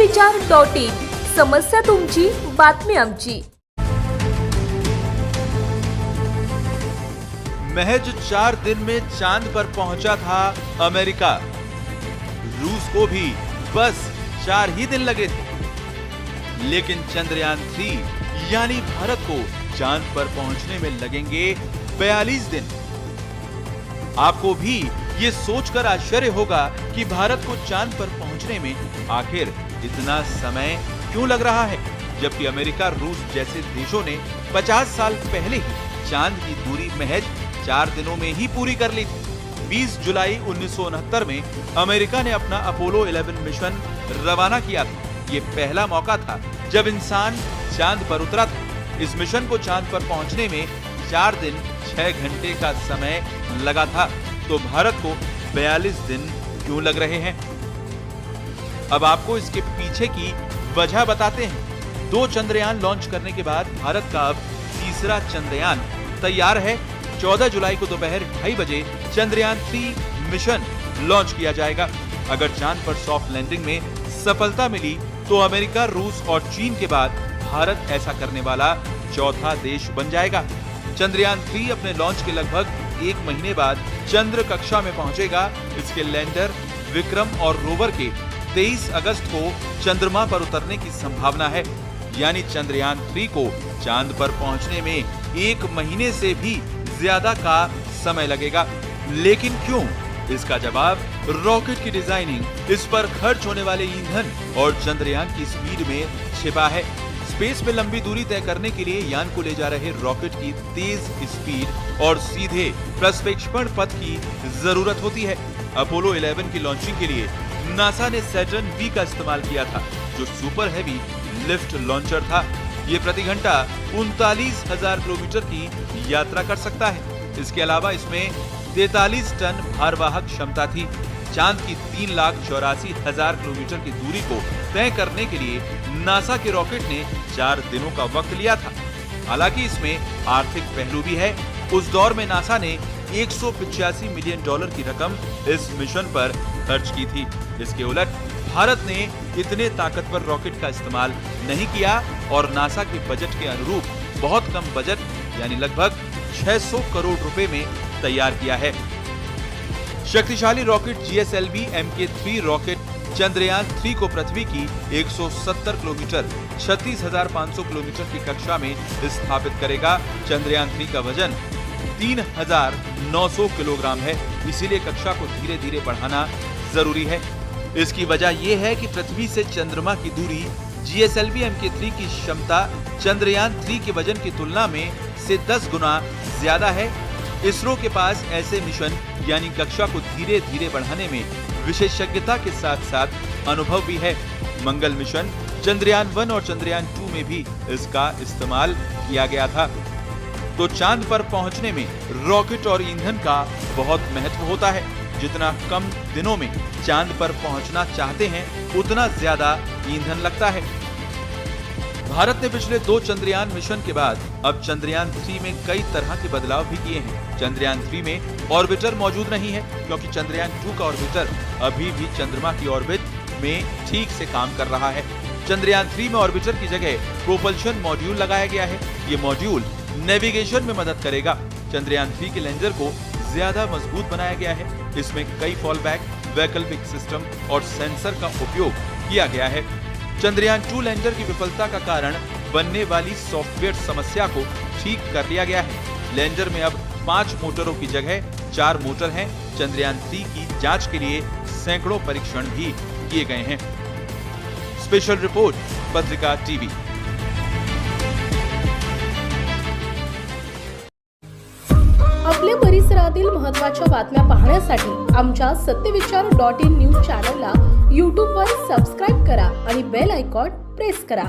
सत्यविचार.in समस्या तुमची, बातमी आमची। महज 4 दिन में चांद पर पहुंचा था अमेरिका। रूस को भी बस 4 ही दिन लगे थे, लेकिन चंद्रयान 3 यानी भारत को चांद पर पहुंचने में लगेंगे 42 दिन। आपको भी ये सोचकर आश्चर्य होगा कि भारत को चांद पर पहुंचने में आखिर इतना समय क्यों लग रहा है, जबकि अमेरिका, रूस जैसे देशों ने 50 साल पहले ही चांद की दूरी महज 4 दिनों में ही पूरी कर ली थी। 20 जुलाई 1969 में अमेरिका ने अपना अपोलो 11 मिशन रवाना किया था। ये पहला मौका था जब इंसान चांद पर उतरा था। इस मिशन को चांद पर पहुंचने में 4 दिन 6 घंटे का समय लगा था, तो भारत को 42 दिन क्यों लग रहे हैं? अब आपको इसके पीछे की वजह बताते हैं। 2 चंद्रयान लॉन्च करने के बाद भारत का अब तीसरा चंद्रयान तैयार है। 14 जुलाई को दोपहर 2:30 बजे चंद्रयान 3 मिशन लॉन्च किया जाएगा। अगर चांद पर सॉफ्ट लैंडिंग में सफलता मिली तो अमेरिका, रूस और चीन के बाद भारत ऐसा करने वाला चौथा देश बन जाएगा। चंद्रयान 3 अपने लॉन्च के लगभग 1 महीने बाद चंद्र कक्षा में पहुंचेगा। इसके लैंडर विक्रम और रोवर के 23 अगस्त को चंद्रमा पर उतरने की संभावना है। यानी चंद्रयान 3 को चांद पर पहुंचने में 1 महीने से भी ज्यादा का समय लगेगा। लेकिन क्यों? इसका जवाब रॉकेट की डिजाइनिंग, इस पर खर्च होने वाले ईंधन और चंद्रयान की स्पीड में छिपा है। स्पेस में लंबी दूरी तय करने के लिए यान को ले जा रहे रॉकेट की तेज स्पीड और सीधे प्रक्षेपण पथ की जरूरत होती है। अपोलो 11 की लॉन्चिंग के लिए नासा ने सैटर्न V का इस्तेमाल किया था, जो सुपर हैवी लिफ्ट लॉन्चर था। ये प्रति घंटा 39,000 किलोमीटर की यात्रा कर सकता है। इसके अलावा इसमें 43 टन भारवाहक क्षमता थी। चांद की 3,84,000 किलोमीटर की दूरी को तय करने के लिए नासा के रॉकेट ने 4 दिनों का वक्त लिया था। हालांकि इसमें आर्थिक पहलू भी है। उस दौर में नासा ने $185 मिलियन की रकम इस मिशन पर खर्च की थी। इसके उलट भारत ने इतने ताकतवर रॉकेट का इस्तेमाल नहीं किया और नासा के बजट के अनुरूप बहुत कम बजट यानी लगभग 600 करोड़ रुपए में तैयार किया है। शक्तिशाली rocket GSLV Mk3 rocket Chandrayaan 3 को पृथ्वी की 170 किलोमीटर 36,500 किलोमीटर की कक्षा में स्थापित करेगा। चंद्रयान 3 का वजन 3,900 किलोग्राम है, इसीलिए कक्षा को धीरे धीरे बढ़ाना जरूरी है। इसकी वजह यह है कि पृथ्वी से चंद्रमा की दूरी GSLV Mk3 की क्षमता चंद्रयान 3 के वजन की तुलना में से 10 गुना ज्यादा है। इसरो के पास ऐसे मिशन यानी कक्षा को धीरे धीरे बढ़ाने में विशेषज्ञता के साथ साथ अनुभव भी है। मंगल मिशन चंद्रयान 1 और चंद्रयान 2 में भी इसका इस्तेमाल किया गया था। तो चांद पर पहुंचने में रॉकेट और ईंधन का बहुत महत्व होता है। जितना कम दिनों में चांद पर पहुंचना चाहते हैं, उतना ज्यादा ईंधन लगता है। भारत ने पिछले 2 चंद्रयान मिशन के बाद अब चंद्रयान 3 में कई तरह के बदलाव भी किए हैं। चंद्रयान 3 में ऑर्बिटर मौजूद नहीं है, क्योंकि चंद्रयान 2 का ऑर्बिटर अभी भी चंद्रमा की ऑर्बिट में ठीक से काम कर रहा है। चंद्रयान 3 में ऑर्बिटर की जगह प्रोपल्शन मॉड्यूल लगाया गया है। ये मॉड्यूल नेविगेशन में मदद करेगा। चंद्रयान 3 के लैंडर को ज्यादा मजबूत बनाया गया है। इसमें कई फॉलबैक, वैकल्पिक सिस्टम और सेंसर का उपयोग किया गया है। चंद्रयान 2 लैंडर की विफलता का कारण बनने वाली सॉफ्टवेयर समस्या को ठीक कर लिया गया है। लैंडर में अब 5 मोटरों की जगह 4 मोटर हैं। चंद्रयान 3 की जांच के लिए सैकड़ों परीक्षण भी किए गए हैं। स्पेशल रिपोर्ट, पत्रिका टीवी। आपल्या परिसरातील महत्त्वाच्या बातम्या पाहण्यासाठी आमच्या सत्यविचार.in न्यूज चॅनलला YouTube वर सबस्क्राइब करा आणि बेल आयकॉन प्रेस करा।